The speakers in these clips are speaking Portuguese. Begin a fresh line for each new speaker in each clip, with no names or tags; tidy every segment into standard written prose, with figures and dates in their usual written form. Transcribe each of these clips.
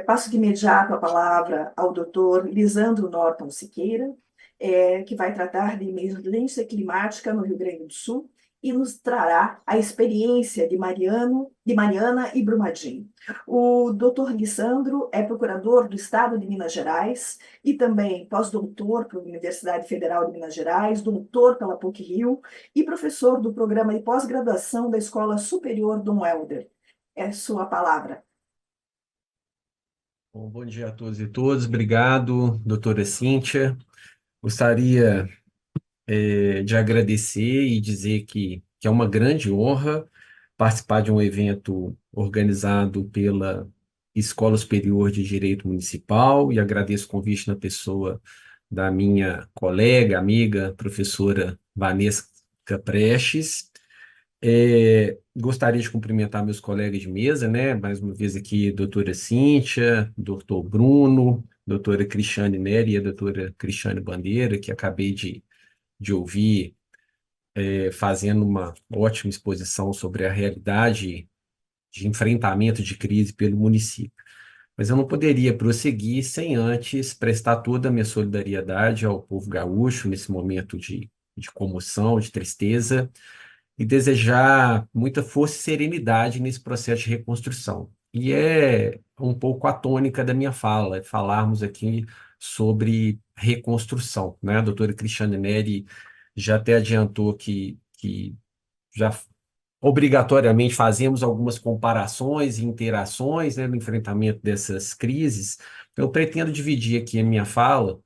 Passo de imediato a palavra ao doutor Lisandro Norton Siqueira, que vai tratar de emergência climática no Rio Grande do Sul e nos trará a experiência de Mariana e Brumadinho. O doutor Lisandro é procurador do Estado de Minas Gerais e também pós-doutor pela Universidade Federal de Minas Gerais, doutor pela PUC-Rio e professor do programa de pós-graduação da Escola Superior Dom Helder. É sua palavra.
Bom dia a todos e todas. Obrigado, doutora Cíntia. Gostaria, de agradecer e dizer que é uma grande honra participar de um evento organizado pela Escola Superior de Direito Municipal e agradeço o convite na pessoa da minha colega, amiga, professora Vanessa Prestes. Gostaria de cumprimentar meus colegas de mesa, né? Mais uma vez aqui, doutora Cíntia, doutor Bruno, doutora Cristiane Neri e a doutora Cristiane Bandeira, que acabei de ouvir, fazendo uma ótima exposição sobre a realidade de enfrentamento de crise pelo município. Mas eu não poderia prosseguir sem antes prestar toda a minha solidariedade ao povo gaúcho nesse momento de comoção, de tristeza e desejar muita força e serenidade nesse processo de reconstrução. E é um pouco a tônica da minha fala, é falarmos aqui sobre reconstrução, né? A doutora Cristiane Neri já até adiantou que já obrigatoriamente fazemos algumas comparações e interações, né, no enfrentamento dessas crises. Eu pretendo dividir aqui a minha fala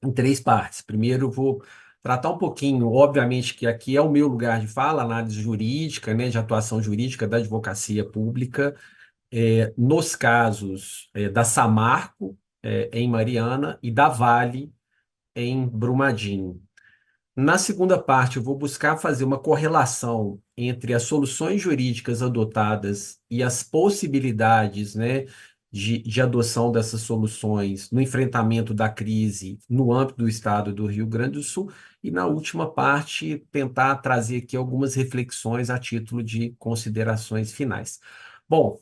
em três partes. Primeiro, eu vou tratar um pouquinho, obviamente, que aqui é o meu lugar de fala, análise jurídica, né, de atuação jurídica da advocacia pública, nos casos da Samarco, em Mariana, e da Vale, em Brumadinho. Na segunda parte, eu vou buscar fazer uma correlação entre as soluções jurídicas adotadas e as possibilidades, né, de adoção dessas soluções no enfrentamento da crise no âmbito do estado do Rio Grande do Sul. E na última parte, tentar trazer aqui algumas reflexões a título de considerações finais. Bom,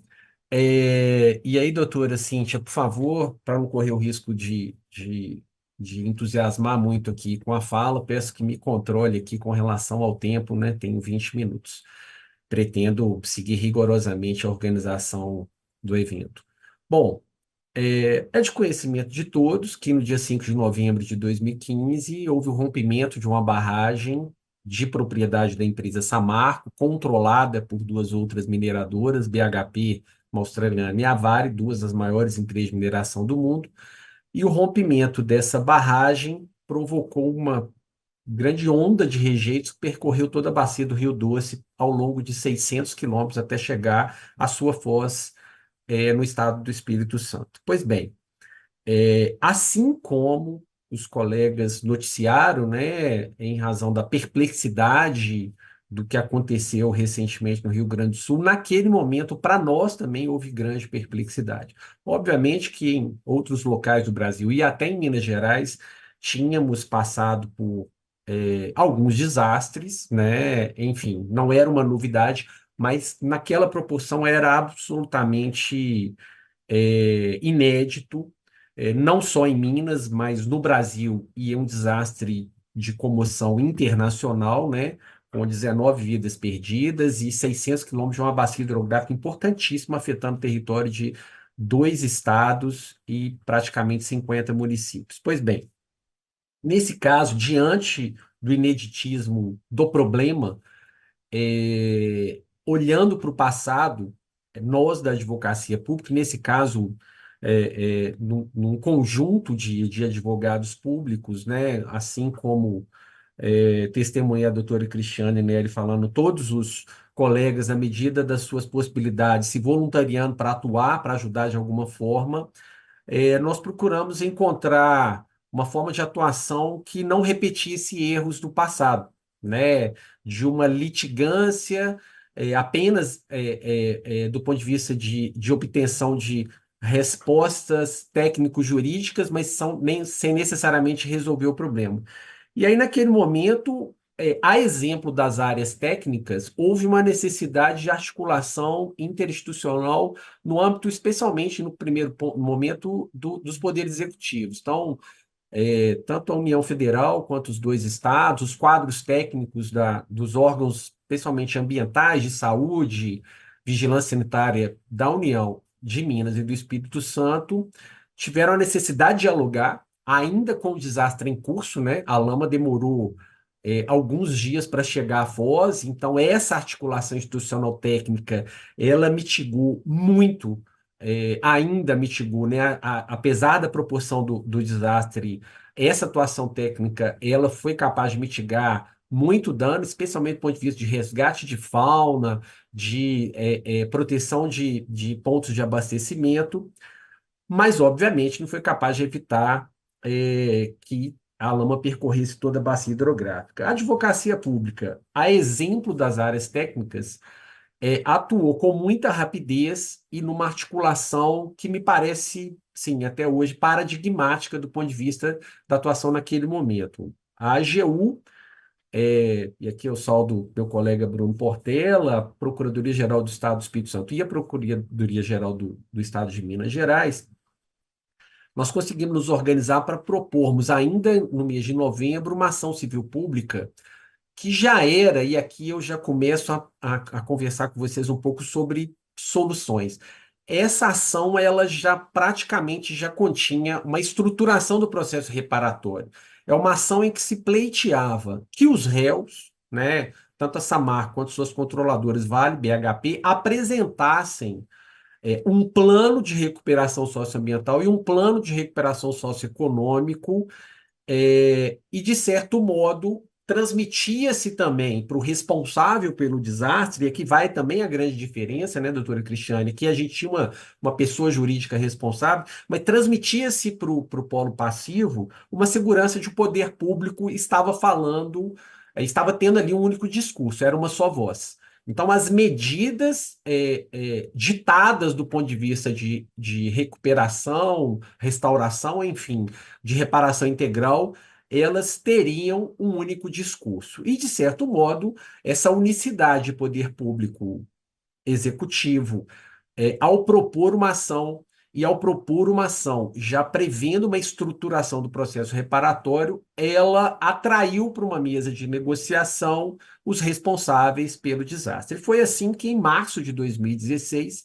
e aí, doutora Cíntia, por favor, para não correr o risco de entusiasmar muito aqui com a fala, peço que me controle aqui com relação ao tempo, né? Tenho 20 minutos. Pretendo seguir rigorosamente a organização do evento. Bom, é de conhecimento de todos que no dia 5 de novembro de 2015 houve o rompimento de uma barragem de propriedade da empresa Samarco, controlada por duas outras mineradoras, BHP, uma australiana, e a Vale, duas das maiores empresas de mineração do mundo. E o rompimento dessa barragem provocou uma grande onda de rejeitos que percorreu toda a bacia do Rio Doce ao longo de 600 quilômetros até chegar à sua foz, no estado do Espírito Santo. Pois bem, assim como os colegas noticiaram, né, em razão da perplexidade do que aconteceu recentemente no Rio Grande do Sul, naquele momento, para nós também houve grande perplexidade. Obviamente que em outros locais do Brasil e até em Minas Gerais tínhamos passado por alguns desastres, né? Enfim, não era uma novidade, mas naquela proporção era absolutamente inédito, não só em Minas, mas no Brasil, e é um desastre de comoção internacional, né? Com 19 vidas perdidas e 600 quilômetros de uma bacia hidrográfica importantíssima, afetando o território de dois estados e praticamente 50 municípios. Pois bem, nesse caso, diante do ineditismo do problema, olhando para o passado, nós da advocacia pública, nesse caso, num conjunto de advogados públicos, né, assim como testemunhei a doutora Cristiane Neri falando, todos os colegas, à medida das suas possibilidades, se voluntariando para atuar, para ajudar de alguma forma, nós procuramos encontrar uma forma de atuação que não repetisse erros do passado, né? De uma litigância apenas do ponto de vista de obtenção de respostas técnico-jurídicas, mas são, nem, sem necessariamente resolver o problema. E aí, naquele momento, a exemplo das áreas técnicas, houve uma necessidade de articulação interinstitucional no âmbito, especialmente no primeiro momento, dos poderes executivos. Então, tanto a União Federal quanto os dois estados, os quadros técnicos dos órgãos, especialmente ambientais, de saúde, vigilância sanitária da União, de Minas e do Espírito Santo, tiveram a necessidade de dialogar, ainda com o desastre em curso, né? A lama demorou alguns dias para chegar à Foz, então essa articulação institucional técnica, ela mitigou muito, ainda mitigou, né? Apesar da proporção do desastre, essa atuação técnica, ela foi capaz de mitigar muito dano, especialmente do ponto de vista de resgate de fauna, de proteção de pontos de abastecimento, mas obviamente não foi capaz de evitar que a lama percorresse toda a bacia hidrográfica. A advocacia pública, a exemplo das áreas técnicas, atuou com muita rapidez e numa articulação que me parece, sim, até hoje, paradigmática do ponto de vista da atuação naquele momento. A AGU, e aqui eu saldo meu colega Bruno Portela, a Procuradoria-Geral do Estado do Espírito Santo e a Procuradoria-Geral do Estado de Minas Gerais, nós conseguimos nos organizar para propormos, ainda no mês de novembro, uma ação civil pública que já era, e aqui eu já começo a conversar com vocês um pouco sobre soluções. Essa ação, ela já praticamente já continha uma estruturação do processo reparatório. É uma ação em que se pleiteava que os réus, né, tanto a Samarco quanto suas controladoras Vale, BHP, apresentassem um plano de recuperação socioambiental e um plano de recuperação socioeconômico e, de certo modo, transmitia-se também para o responsável pelo desastre, e aqui vai também a grande diferença, né, doutora Cristiane, que a gente tinha uma pessoa jurídica responsável, mas transmitia-se para o polo passivo uma segurança de que o poder público estava falando, estava tendo ali um único discurso, era uma só voz. Então, as medidas ditadas do ponto de vista de recuperação, restauração, enfim, de reparação integral, elas teriam um único discurso. E, de certo modo, essa unicidade de poder público executivo, ao propor uma ação e ao propor uma ação já prevendo uma estruturação do processo reparatório, ela atraiu para uma mesa de negociação os responsáveis pelo desastre. Foi assim que, em março de 2016,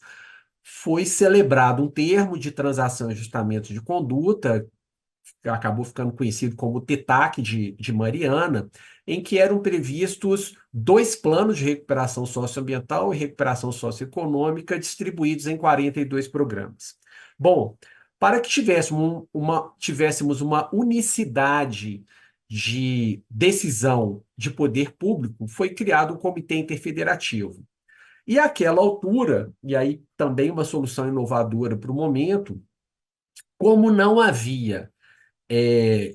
foi celebrado um termo de transação e ajustamento de conduta, que acabou ficando conhecido como TETAC de Mariana, em que eram previstos dois planos de recuperação socioambiental e recuperação socioeconômica distribuídos em 42 programas. Bom, para que tivéssemos uma unicidade de decisão de poder público, foi criado um comitê interfederativo. E àquela altura, e aí também uma solução inovadora para o momento, como não havia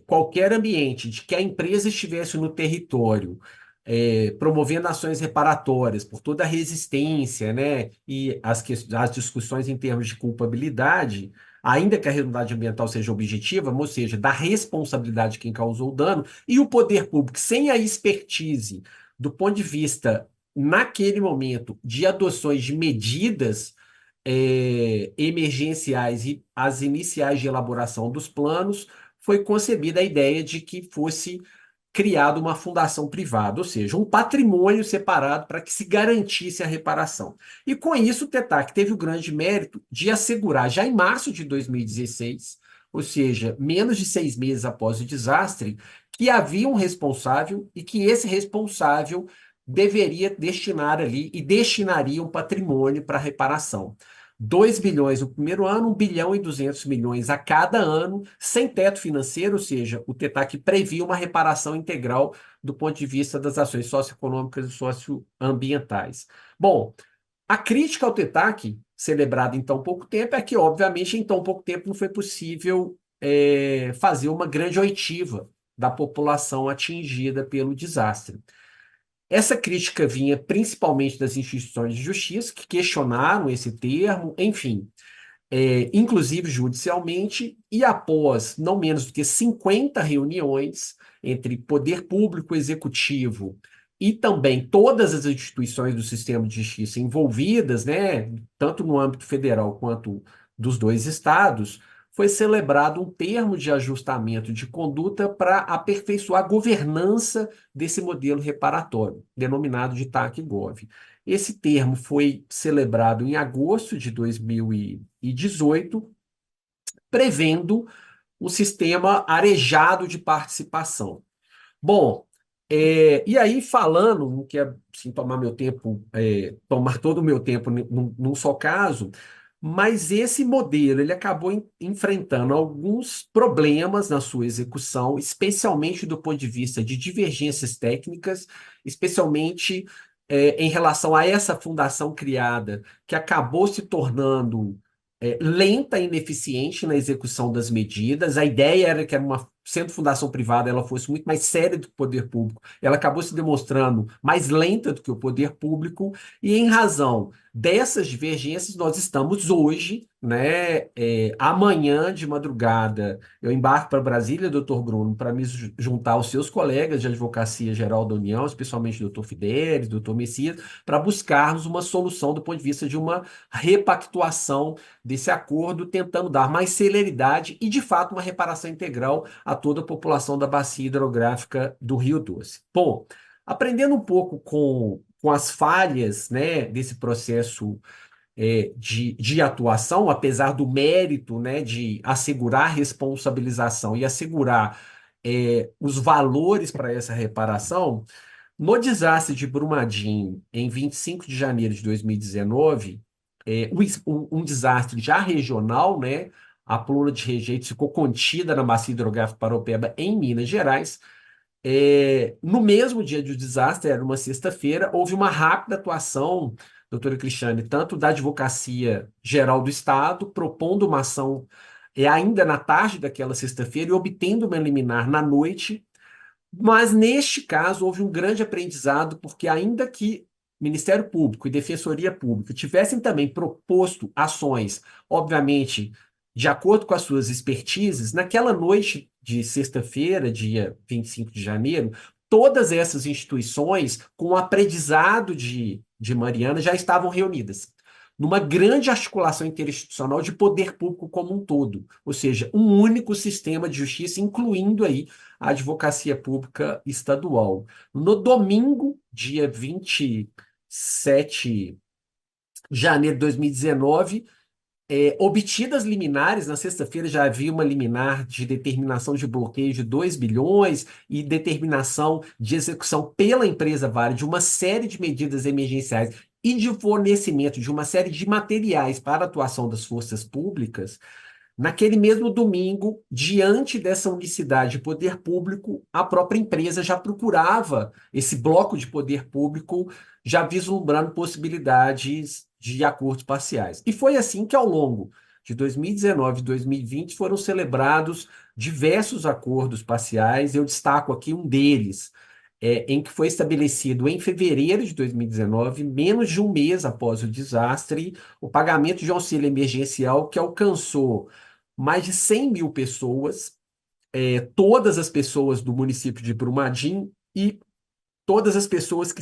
qualquer ambiente de que a empresa estivesse no território, promovendo ações reparatórias por toda a resistência, né, e as discussões em termos de culpabilidade, ainda que a responsabilidade ambiental seja objetiva, ou seja, da responsabilidade de quem causou o dano, e o poder público, sem a expertise do ponto de vista, naquele momento, de adoções de medidas emergenciais e as iniciais de elaboração dos planos, foi concebida a ideia de que fosse criada uma fundação privada, ou seja, um patrimônio separado para que se garantisse a reparação. E com isso, o TETAC teve o grande mérito de assegurar, já em março de 2016, ou seja, menos de 6 meses após o desastre, que havia um responsável e que esse responsável deveria destinar ali e destinaria um patrimônio para reparação. 2 bilhões no primeiro ano, 1 bilhão e 200 milhões a cada ano, sem teto financeiro, ou seja, o TETAC previa uma reparação integral do ponto de vista das ações socioeconômicas e socioambientais. Bom, a crítica ao TETAC, celebrada em tão pouco tempo, é que, obviamente, em tão pouco tempo não foi possível fazer uma grande oitiva da população atingida pelo desastre. Essa crítica vinha principalmente das instituições de justiça, que questionaram esse termo, enfim. inclusive judicialmente, e após não menos do que 50 reuniões entre poder público, executivo e também todas as instituições do sistema de justiça envolvidas, né, tanto no âmbito federal quanto dos dois estados, foi celebrado um termo de ajustamento de conduta para aperfeiçoar a governança desse modelo reparatório, denominado de TAC-GOV. Esse termo foi celebrado em agosto de 2018, prevendo um sistema arejado de participação. Bom, e aí falando, não quero assim, tomar meu tempo, tomar todo o meu tempo num só caso, mas esse modelo ele acabou enfrentando alguns problemas na sua execução, especialmente do ponto de vista de divergências técnicas, especialmente em relação a essa fundação criada, que acabou se tornando lenta e ineficiente na execução das medidas. A ideia era que era sendo fundação privada, ela fosse muito mais séria do que o poder público. Ela acabou se demonstrando mais lenta do que o poder público, e em razão dessas divergências, nós estamos hoje, né, amanhã de madrugada, eu embarco para Brasília, doutor Bruno, para me juntar aos seus colegas de Advocacia Geral da União, especialmente doutor Fidelis, doutor Messias, para buscarmos uma solução do ponto de vista de uma repactuação desse acordo, tentando dar mais celeridade e, de fato, uma reparação integral a toda a população da bacia hidrográfica do Rio Doce. Bom, aprendendo um pouco com as falhas, né, desse processo de atuação, apesar do mérito, né, de assegurar a responsabilização e assegurar os valores para essa reparação, no desastre de Brumadinho, em 25 de janeiro de 2019, um desastre já regional, né? A pluma de rejeito ficou contida na bacia hidrográfica Paropeba, em Minas Gerais. No mesmo dia do desastre, era uma sexta-feira, houve uma rápida atuação, doutora Cristiane, tanto da Advocacia Geral do Estado, propondo uma ação ainda na tarde daquela sexta-feira e obtendo uma liminar na noite, mas neste caso houve um grande aprendizado, porque ainda que Ministério Público e Defensoria Pública tivessem também proposto ações, obviamente, de acordo com as suas expertises, naquela noite de sexta-feira, dia 25 de janeiro, todas essas instituições, com o aprendizado de Mariana, já estavam reunidas numa grande articulação interinstitucional de poder público como um todo, ou seja, um único sistema de justiça, incluindo aí a advocacia pública estadual. No domingo, dia 27 de janeiro de 2019, obtidas liminares, na sexta-feira já havia uma liminar de determinação de bloqueio de 2 bilhões e determinação de execução pela empresa Vale de uma série de medidas emergenciais e de fornecimento de uma série de materiais para a atuação das forças públicas. Naquele mesmo domingo, diante dessa unicidade de poder público, a própria empresa já procurava esse bloco de poder público, já vislumbrando possibilidades de acordos parciais. E foi assim que, ao longo de 2019 e 2020, foram celebrados diversos acordos parciais. Eu destaco aqui um deles, em que foi estabelecido em fevereiro de 2019, menos de um mês após o desastre, o pagamento de um auxílio emergencial que alcançou mais de 100 mil pessoas, todas as pessoas do município de Brumadinho e todas as pessoas que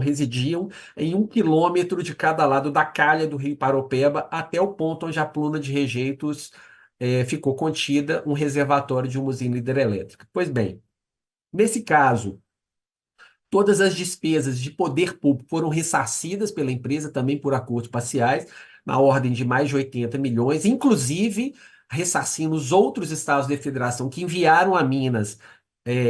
residiam em 1 quilômetro de cada lado da calha do Rio Paropeba, até o ponto onde a pluma de rejeitos ficou contida, um reservatório de uma usina hidrelétrica. Pois bem, nesse caso, todas as despesas de poder público foram ressarcidas pela empresa também por acordos parciais, na ordem de mais de 80 milhões, inclusive ressarcindo os outros estados da federação que enviaram a Minas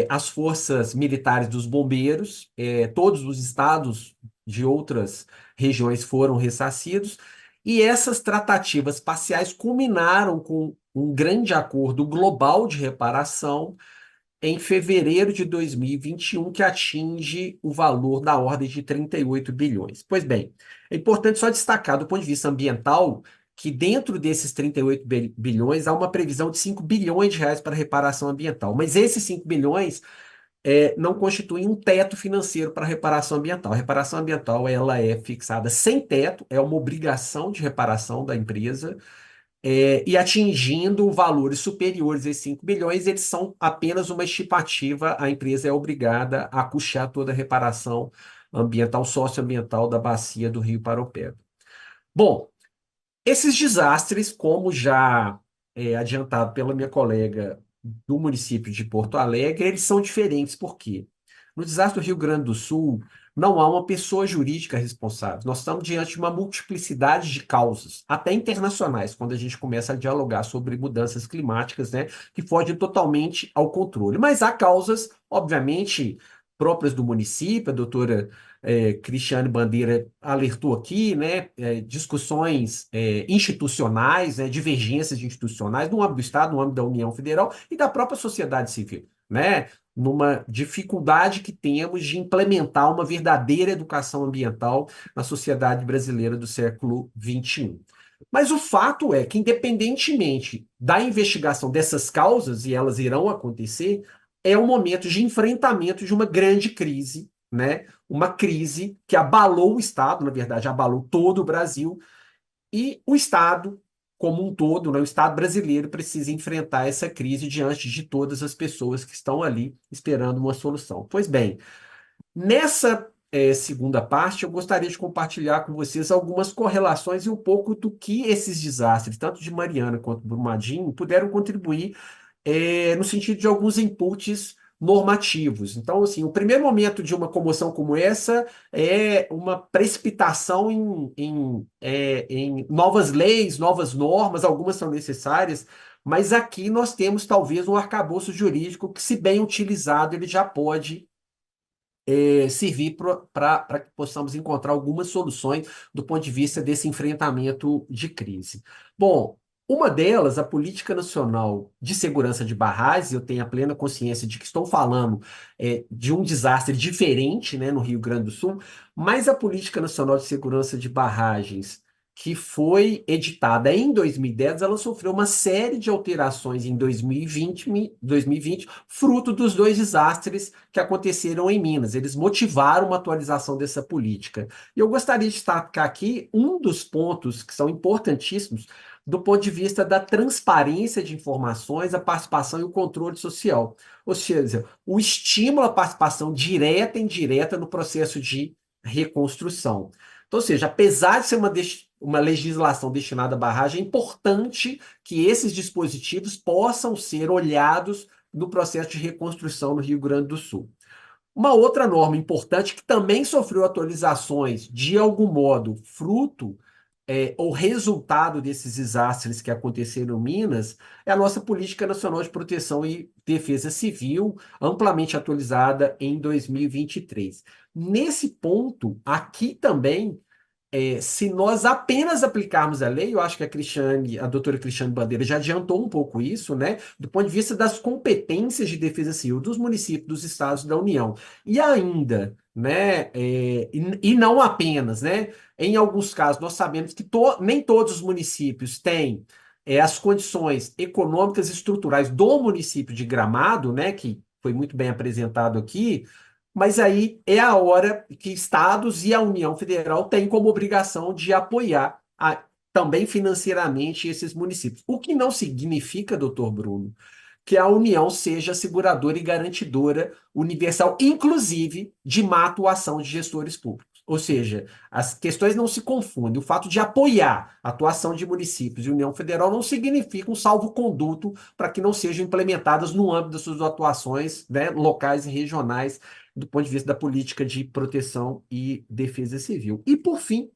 as forças militares dos bombeiros, todos os estados de outras regiões foram ressarcidos, e essas tratativas parciais culminaram com um grande acordo global de reparação em fevereiro de 2021, que atinge o valor da ordem de 38 bilhões. Pois bem, é importante só destacar, do ponto de vista ambiental, que dentro desses 38 bilhões há uma previsão de 5 bilhões de reais para reparação ambiental. Mas esses 5 bilhões não constituem um teto financeiro para reparação ambiental. A reparação ambiental ela é fixada sem teto, é uma obrigação de reparação da empresa, e atingindo valores superiores a 5 bilhões, eles são apenas uma estimativa, a empresa é obrigada a custear toda a reparação ambiental, socioambiental da bacia do Rio Paraopeba. Bom, esses desastres, como já adiantado pela minha colega do município de Porto Alegre, eles são diferentes. Por quê? No desastre do Rio Grande do Sul, não há uma pessoa jurídica responsável. Nós estamos diante de uma multiplicidade de causas, até internacionais, quando a gente começa a dialogar sobre mudanças climáticas, né, que fogem totalmente ao controle. Mas há causas, obviamente, próprias do município. A doutora Cristiane Bandeira alertou aqui, né, discussões institucionais, né, divergências institucionais no âmbito do Estado, no âmbito da União Federal e da própria sociedade civil, né, numa dificuldade que temos de implementar uma verdadeira educação ambiental na sociedade brasileira do século XXI. Mas o fato é que, independentemente da investigação dessas causas, e elas irão acontecer, é um momento de enfrentamento de uma grande crise, né? Uma crise que abalou o Estado, na verdade, abalou todo o Brasil, e o Estado, como um todo, né, o Estado brasileiro precisa enfrentar essa crise diante de todas as pessoas que estão ali esperando uma solução. Pois bem, nessa segunda parte, eu gostaria de compartilhar com vocês algumas correlações e um pouco do que esses desastres, tanto de Mariana quanto do Brumadinho, puderam contribuir no sentido de alguns inputs normativos. Então, assim, o primeiro momento de uma comoção como essa é uma precipitação em novas leis, novas normas, algumas são necessárias, mas aqui nós temos talvez um arcabouço jurídico que, se bem utilizado, ele já pode servir para que possamos encontrar algumas soluções do ponto de vista desse enfrentamento de crise. Bom, uma delas, a Política Nacional de Segurança de Barragens, eu tenho a plena consciência de que estou falando de um desastre diferente, né, no Rio Grande do Sul, mas a Política Nacional de Segurança de Barragens, que foi editada em 2010, ela sofreu uma série de alterações em 2020, fruto dos dois desastres que aconteceram em Minas. Eles motivaram uma atualização dessa política. E eu gostaria de destacar aqui um dos pontos que são importantíssimos do ponto de vista da transparência de informações, a participação e o controle social. Ou seja, o estímulo à participação direta e indireta no processo de reconstrução. Então, ou seja, apesar de ser uma legislação destinada à barragem, é importante que esses dispositivos possam ser olhados no processo de reconstrução no Rio Grande do Sul. Uma outra norma importante que também sofreu atualizações, de algum modo, fruto ou resultado desses desastres que aconteceram em Minas, é a nossa Política Nacional de Proteção e Defesa Civil, amplamente atualizada em 2023. Nesse ponto, aqui também se nós apenas aplicarmos a lei, eu acho que a doutora Cristiane Bandeira já adiantou um pouco isso, né? Do ponto de vista das competências de defesa civil dos municípios, dos estados da União. E ainda, né? E não apenas, né? Em alguns casos, nós sabemos que nem todos os municípios têm as condições econômicas e estruturais do município de Gramado, né? Que foi muito bem apresentado aqui, mas aí é a hora que estados e a União Federal têm como obrigação de apoiar também financeiramente esses municípios. O que não significa, doutor Bruno, que a União seja seguradora e garantidora universal, inclusive de má atuação de gestores públicos. Ou seja, as questões não se confundem. O fato de apoiar a atuação de municípios e União Federal não significa um salvo-conduto para que não sejam implementadas no âmbito das suas atuações, né, locais e regionais, do ponto de vista da política de proteção e defesa civil. E, por fim,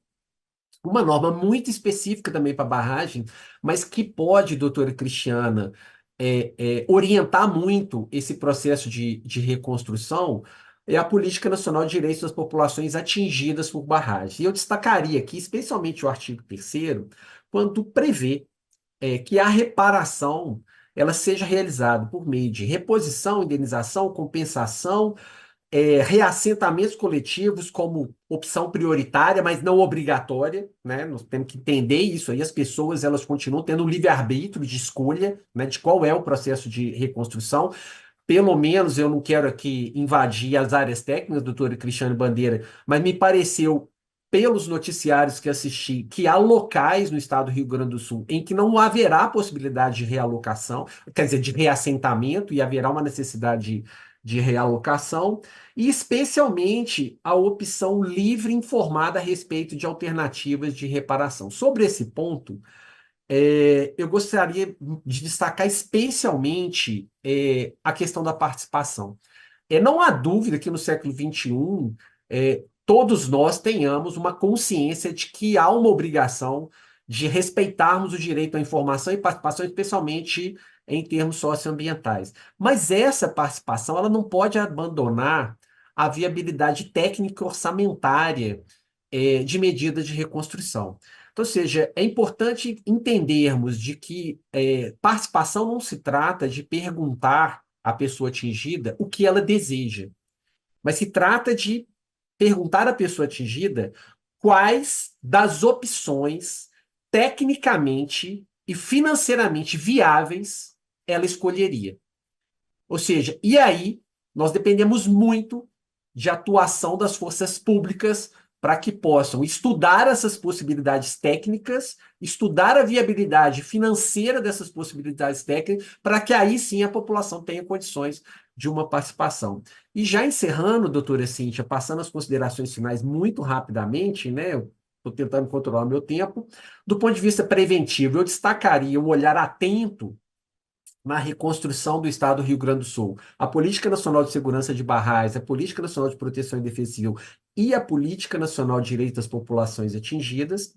uma norma muito específica também para barragem, mas que pode, doutora Cristiana, orientar muito esse processo de reconstrução, é a Política Nacional de Direitos das Populações Atingidas por Barragens. E eu destacaria aqui, especialmente o artigo 3º, quando prevê que a reparação ela seja realizada por meio de reposição, indenização, compensação, reassentamentos coletivos como opção prioritária, mas não obrigatória, né? Nós temos que entender isso aí. As pessoas elas continuam tendo o livre-arbítrio de escolha, né, de qual é o processo de reconstrução. Pelo menos eu não quero aqui invadir as áreas técnicas, doutora Cristiane Bandeira, mas me pareceu pelos noticiários que assisti, que há locais no estado do Rio Grande do Sul em que não haverá possibilidade de realocação, quer dizer, de reassentamento, e haverá uma necessidade de realocação, e especialmente a opção livre e informada a respeito de alternativas de reparação. Sobre esse ponto, eu gostaria de destacar especialmente a questão da participação. Não há dúvida que no século XXI, todos nós tenhamos uma consciência de que há uma obrigação de respeitarmos o direito à informação e participação, especialmente em termos socioambientais. Mas essa participação ela não pode abandonar a viabilidade técnica e orçamentária, de medidas de reconstrução. Então, ou seja, é importante entendermos de que participação não se trata de perguntar à pessoa atingida o que ela deseja, mas se trata de perguntar à pessoa atingida quais das opções tecnicamente e financeiramente viáveis ela escolheria. Ou seja, e aí nós dependemos muito de atuação das forças públicas para que possam estudar essas possibilidades técnicas, estudar a viabilidade financeira dessas possibilidades técnicas, para que aí sim a população tenha condições de uma participação. E já encerrando, doutora Cíntia, passando as considerações finais muito rapidamente, né? Eu estou tentando controlar o meu tempo. Do ponto de vista preventivo, eu destacaria um olhar atento na reconstrução do Estado do Rio Grande do Sul. A Política Nacional de Segurança de Barrais, a Política Nacional de Proteção e Defesa Civil e a Política Nacional de Direitos das Populações Atingidas.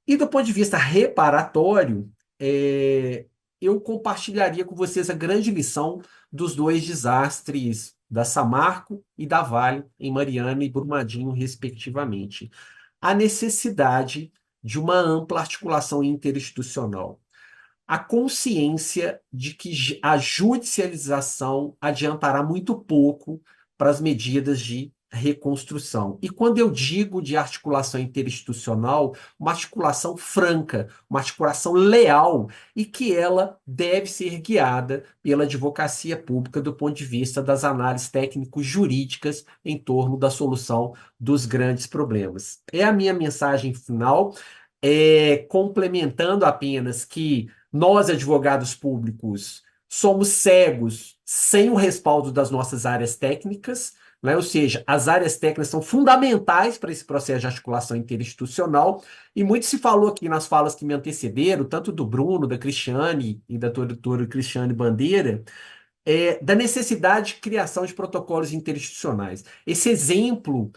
E do ponto de vista reparatório, eu compartilharia com vocês a grande lição dos dois desastres da Samarco e da Vale, em Mariana e Brumadinho, respectivamente. A necessidade de uma ampla articulação interinstitucional, a consciência de que a judicialização adiantará muito pouco para as medidas de reconstrução. E quando eu digo de articulação interinstitucional, uma articulação franca, uma articulação leal, e que ela deve ser guiada pela advocacia pública do ponto de vista das análises técnico-jurídicas em torno da solução dos grandes problemas. É a minha mensagem final, complementando apenas que nós, advogados públicos, somos cegos sem o respaldo das nossas áreas técnicas, né? Ou seja, as áreas técnicas são fundamentais para esse processo de articulação interinstitucional, e muito se falou aqui nas falas que me antecederam, tanto do Bruno, da Cristiane e da doutora Cristiane Bandeira, da necessidade de criação de protocolos interinstitucionais. Esse exemplo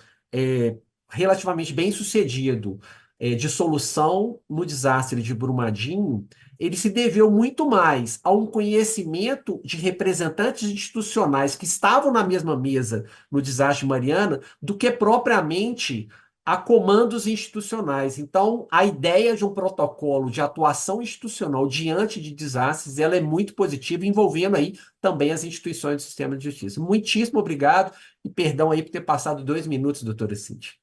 relativamente bem sucedido de solução no desastre de Brumadinho, ele se deveu muito mais a um conhecimento de representantes institucionais que estavam na mesma mesa no desastre de Mariana do que propriamente a comandos institucionais. Então, a ideia de um protocolo de atuação institucional diante de desastres, ela é muito positiva, envolvendo aí também as instituições do sistema de justiça. Muitíssimo obrigado e perdão aí por ter passado 2 minutos, doutora Cíntia.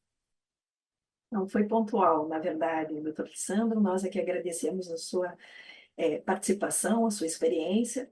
Não, foi pontual, na verdade, doutor Sandro. Nós é que agradecemos a sua participação, a sua experiência.